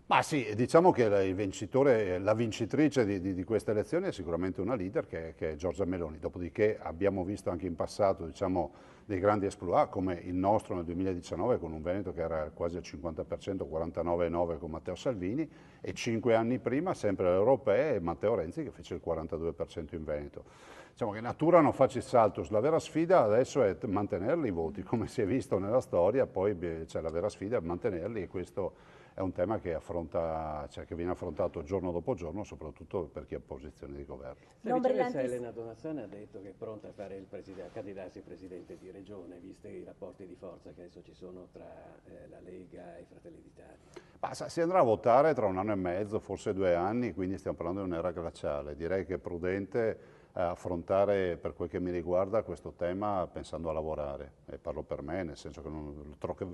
Ma sì, diciamo che il vincitore, la vincitrice di queste elezioni è sicuramente una leader che è Giorgia Meloni, dopodiché abbiamo visto anche in passato diciamo, dei grandi exploit come il nostro nel 2019 con un Veneto che era quasi al 50%, 49,9 con Matteo Salvini e 5 anni prima sempre alle europee Matteo Renzi che fece il 42% in Veneto. Diciamo che natura non faccia il salto, la vera sfida adesso è mantenerli i voti, come si è visto nella storia, poi c'è la vera sfida è mantenerli e questo è un tema cioè che viene affrontato giorno dopo giorno, soprattutto per chi ha posizioni di governo. La Non vicepresa brillanti. Elena Donazzone ha detto che è pronta a fare a candidarsi presidente di regione, viste i rapporti di forza che adesso ci sono tra la Lega e Fratelli d'Italia. Ma si andrà a votare tra 1 anno e mezzo, forse 2 anni, quindi stiamo parlando di un'era glaciale. Direi che è prudente affrontare, per quel che mi riguarda, questo tema pensando a lavorare. E parlo per me, nel senso che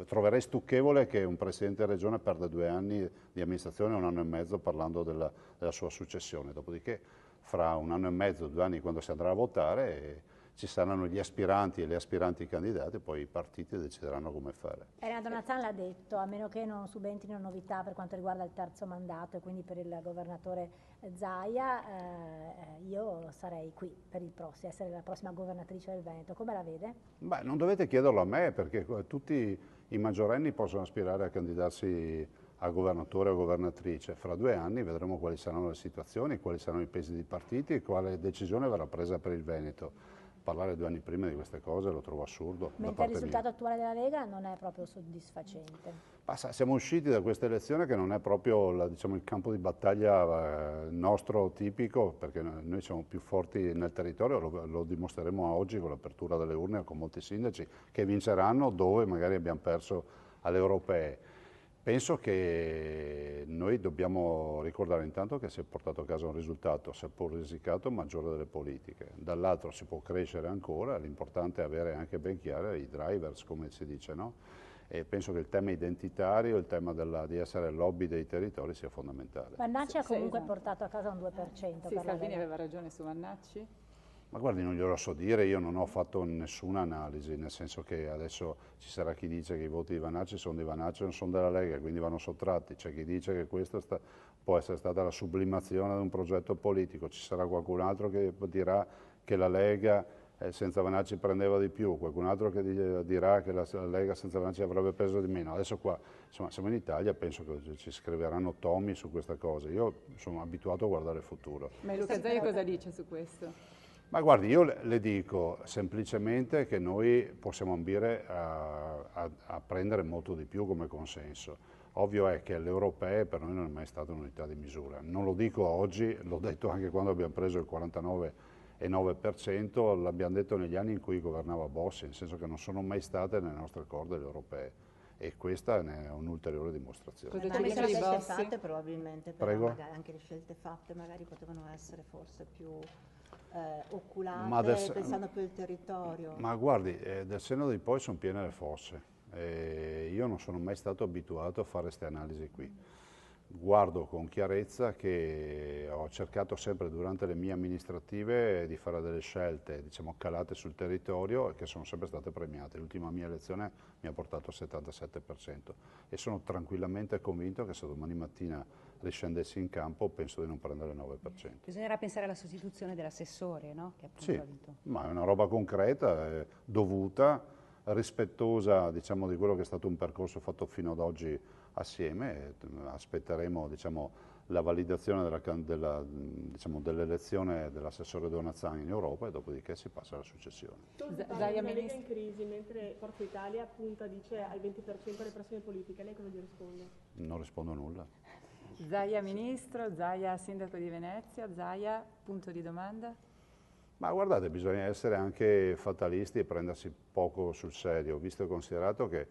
troverei stucchevole che un Presidente di Regione perda 2 anni di amministrazione e 1 anno e mezzo parlando della sua successione. Dopodiché, fra 1 anno e mezzo, 2 anni, quando si andrà a votare, ci saranno gli aspiranti e le aspiranti candidati, poi i partiti decideranno come fare. Elena Donatan l'ha detto, a meno che non subentrino novità per quanto riguarda il terzo mandato e quindi per il governatore Zaia, io sarei qui per il prossimo, essere la prossima governatrice del Veneto. Come la vede? Beh, non dovete chiederlo a me perché tutti i maggiorenni possono aspirare a candidarsi a governatore o governatrice. Fra 2 anni vedremo quali saranno le situazioni, quali saranno i pesi dei partiti e quale decisione verrà presa per il Veneto. Parlare 2 anni prima di queste cose lo trovo assurdo da Mentre il parte risultato mia. attuale della Lega non è proprio soddisfacente. Ma siamo usciti da questa elezione che non è proprio diciamo, il campo di battaglia nostro tipico, perché noi siamo più forti nel territorio, lo dimostreremo oggi con l'apertura delle urne con molti sindaci che vinceranno dove magari abbiamo perso alle europee. Penso che noi dobbiamo ricordare intanto che si è portato a casa un risultato, seppur risicato, maggiore delle politiche. Dall'altro si può crescere ancora, l'importante è avere anche ben chiari i drivers, come si dice, no? E penso che il tema identitario, il tema di essere lobby dei territori sia fondamentale. Vannacci ha Sì, comunque esatto. portato a casa un 2% Sì, per la Salvini Lega. aveva ragione su Vannacci. Ma guardi, non glielo so dire, io non ho fatto nessuna analisi, nel senso che adesso ci sarà chi dice che i voti di Vanacci sono di Vanacci e non sono della Lega, quindi vanno sottratti, c'è chi dice che questa può essere stata la sublimazione di un progetto politico, ci sarà qualcun altro che dirà che la Lega senza Vanacci prendeva di più, qualcun altro che dirà che la Lega senza Vanacci avrebbe preso di meno. Adesso qua, insomma, siamo in Italia, penso che ci scriveranno tomi su questa cosa, io sono abituato a guardare il futuro. Ma Luca Zaia cosa dice su questo? Ma guardi, io le dico semplicemente che noi possiamo ambire a prendere molto di più come consenso. Ovvio è che le europee per noi non è mai stata un'unità di misura. Non lo dico oggi, l'ho detto anche quando abbiamo preso il 49,9%, l'abbiamo detto negli anni in cui governava Bossi, nel senso che non sono mai state nelle nostre corde le europee. E questa ne è un'ulteriore dimostrazione. Cosa Anche ci le dice di scelte Bossi? fatte probabilmente, però Prego? magari anche le scelte fatte magari potevano essere forse più Ma oculate, adesso- pensando più al territorio. Ma guardi, del senno dei poi sono piene le fosse. Io non sono mai stato abituato a fare queste analisi qui. Guardo con chiarezza che ho cercato sempre durante le mie amministrative di fare delle scelte, diciamo, calate sul territorio e che sono sempre state premiate. L'ultima mia elezione mi ha portato al 77% e sono tranquillamente convinto che se domani mattina riscendessi in campo penso di non prendere il 9%. Bisognerà pensare alla sostituzione dell'assessore, no? Che appunto Sì, ha vinto. ma è una roba concreta, dovuta, rispettosa diciamo, di quello che è stato un percorso fatto fino ad oggi assieme. Aspetteremo diciamo, la validazione diciamo, dell'elezione dell'assessore Donazzani in Europa e dopodiché si passa alla successione. Zaia Una Lega Ministro. in crisi mentre Forza Italia punta, dice, al 20% alle prossime politiche. Lei cosa gli risponde? Non rispondo a nulla. Zaia Ministro, Zaia Sindaco di Venezia, Zaia punto di domanda. Ma guardate, bisogna essere anche fatalisti e prendersi poco sul serio, visto e considerato che